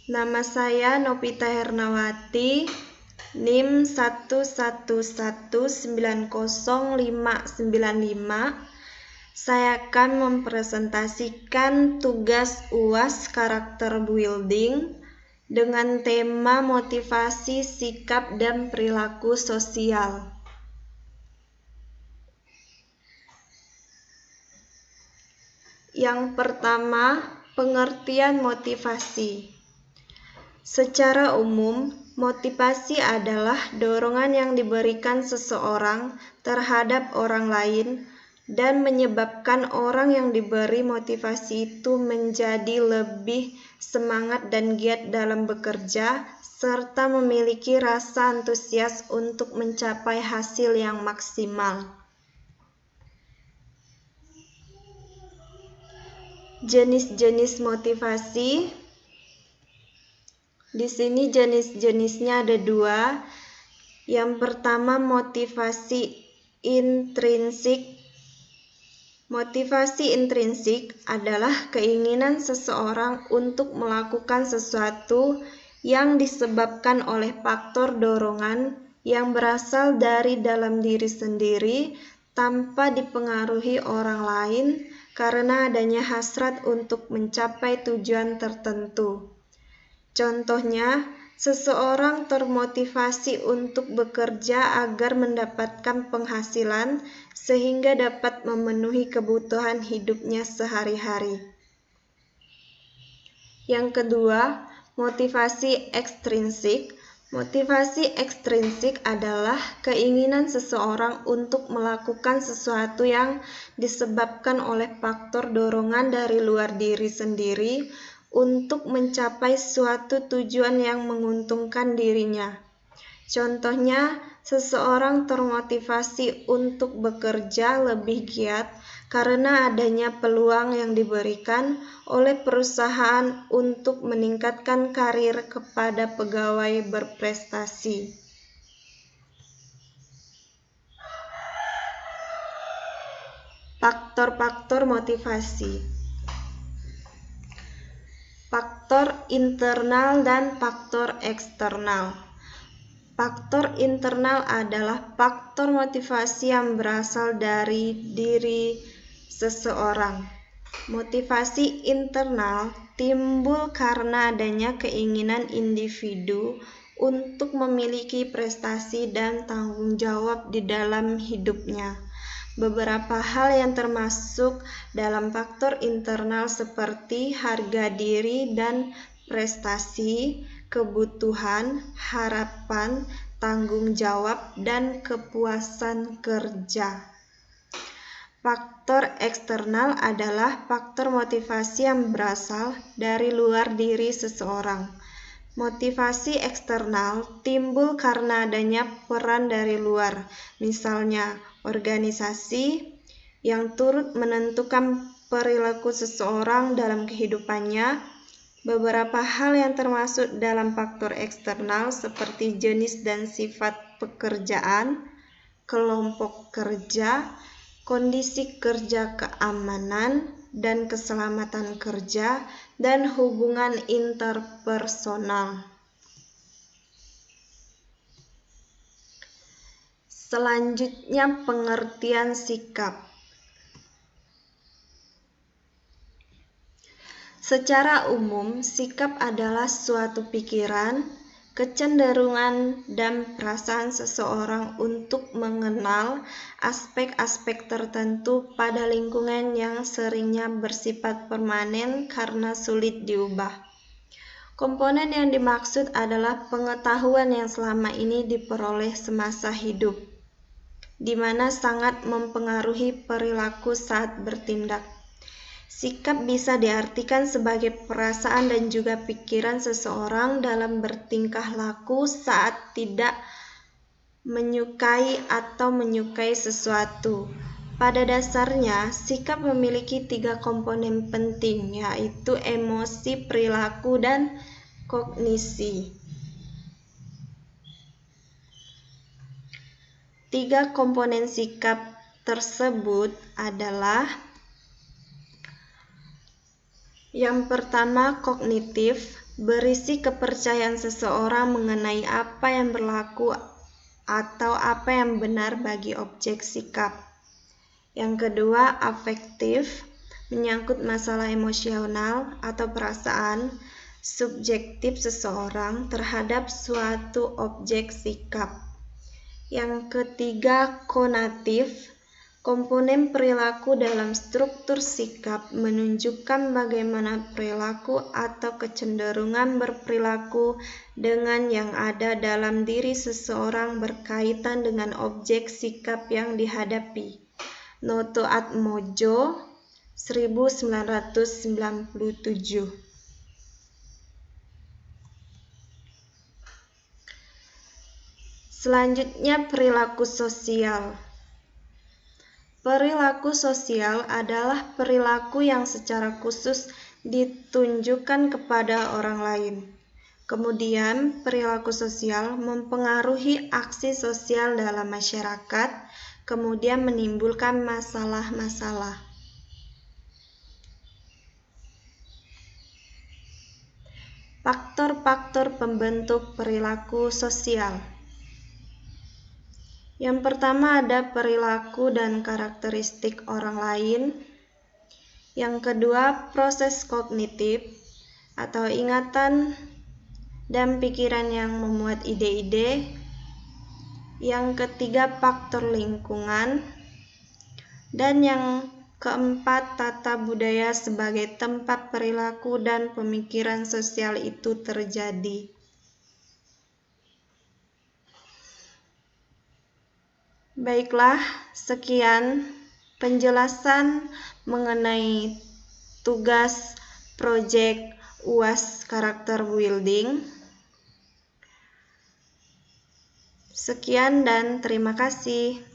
Nama saya Novita Hernawati, NIM 111900595. Saya akan mempresentasikan tugas UAS karakter building dengan tema motivasi, sikap, dan perilaku sosial. Yang pertama, pengertian motivasi. Secara umum, motivasi adalah dorongan yang diberikan seseorang terhadap orang lain dan menyebabkan orang yang diberi motivasi itu menjadi lebih semangat dan giat dalam bekerja, serta memiliki rasa antusias untuk mencapai hasil yang maksimal. Jenis-jenis motivasi. Di sini jenis-jenisnya ada 2. Yang pertama, motivasi intrinsik. Motivasi intrinsik adalah keinginan seseorang untuk melakukan sesuatu yang disebabkan oleh faktor dorongan yang berasal dari dalam diri sendiri tanpa dipengaruhi orang lain karena adanya hasrat untuk mencapai tujuan tertentu. Contohnya, seseorang termotivasi untuk bekerja agar mendapatkan penghasilan sehingga dapat memenuhi kebutuhan hidupnya sehari-hari. Yang kedua, motivasi ekstrinsik. Motivasi ekstrinsik adalah keinginan seseorang untuk melakukan sesuatu yang disebabkan oleh faktor dorongan dari luar diri sendiri untuk mencapai suatu tujuan yang menguntungkan dirinya. Contohnya, seseorang termotivasi untuk bekerja lebih giat karena adanya peluang yang diberikan oleh perusahaan untuk meningkatkan karir kepada pegawai berprestasi. Faktor-faktor motivasi. Faktor internal dan faktor eksternal. Faktor internal adalah faktor motivasi yang berasal dari diri seseorang. Motivasi internal timbul karena adanya keinginan individu untuk memiliki prestasi dan tanggung jawab di dalam hidupnya. Beberapa hal yang termasuk dalam faktor internal seperti harga diri dan prestasi, kebutuhan, harapan, tanggung jawab, dan kepuasan kerja. Faktor eksternal adalah faktor motivasi yang berasal dari luar diri seseorang. Motivasi eksternal timbul karena adanya peran dari luar, misalnya organisasi yang turut menentukan perilaku seseorang dalam kehidupannya. Beberapa hal yang termasuk dalam faktor eksternal seperti jenis dan sifat pekerjaan, kelompok kerja, kondisi kerja, keamanan dan keselamatan kerja, dan hubungan interpersonal. Selanjutnya, pengertian sikap. Secara umum, sikap adalah suatu pikiran, kecenderungan, dan perasaan seseorang untuk mengenal aspek-aspek tertentu pada lingkungan yang seringnya bersifat permanen karena sulit diubah. Komponen yang dimaksud adalah pengetahuan yang selama ini diperoleh semasa hidup, di mana sangat mempengaruhi perilaku saat bertindak. Sikap bisa diartikan sebagai perasaan dan juga pikiran seseorang dalam bertingkah laku saat tidak menyukai atau menyukai sesuatu. Pada dasarnya, sikap memiliki 3 komponen penting, yaitu emosi, perilaku, dan kognisi. 3 komponen sikap tersebut adalah: yang pertama, kognitif. berisi kepercayaan seseorang mengenai apa yang berlaku atau apa yang benar bagi objek sikap. Yang kedua, afektif, menyangkut masalah emosional atau perasaan subjektif seseorang terhadap suatu objek sikap. Yang ketiga, konatif, komponen perilaku dalam struktur sikap menunjukkan bagaimana perilaku atau kecenderungan berperilaku dengan yang ada dalam diri seseorang berkaitan dengan objek sikap yang dihadapi. Noto Atmojo, 1997. Selanjutnya, perilaku sosial. Perilaku sosial adalah perilaku yang secara khusus ditunjukkan kepada orang lain. Kemudian, perilaku sosial mempengaruhi aksi sosial dalam masyarakat, kemudian menimbulkan masalah-masalah. Faktor-faktor pembentuk perilaku sosial. Yang pertama ada perilaku dan karakteristik orang lain. Yang kedua, proses kognitif atau ingatan dan pikiran yang memuat ide-ide. Yang ketiga, faktor lingkungan. Dan yang keempat, tata budaya sebagai tempat perilaku dan pemikiran sosial itu terjadi. Baiklah, sekian penjelasan mengenai tugas proyek UAS Karakter Building. Sekian dan terima kasih.